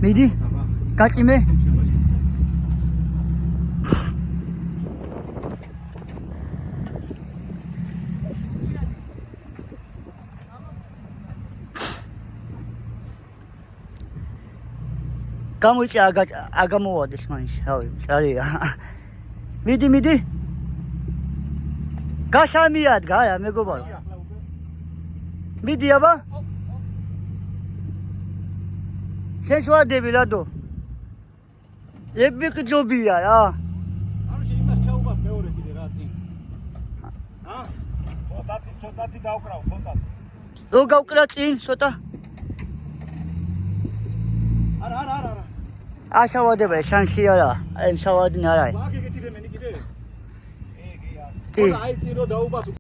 Midi, kaç mi? Kamu içi agamu var düşmanış. Hayır, sarıyor. Midi. Kaç amiyat gaya mego bal. Midi ya ba? Sen şu an debilado. Ebik jobi ya. Anu შეიძლება ჩაუბათ მეორე კიდე რა წინ. ცოტათი დავკრავ, ცოტათი. რო გავკრა წინ, ცოტა. არა. აშავადება, შანსი არა. აი, შავადი არა. ვაგ ეგეთი რემენი კიდე? კი. კი. აი წინ რო დაუბათ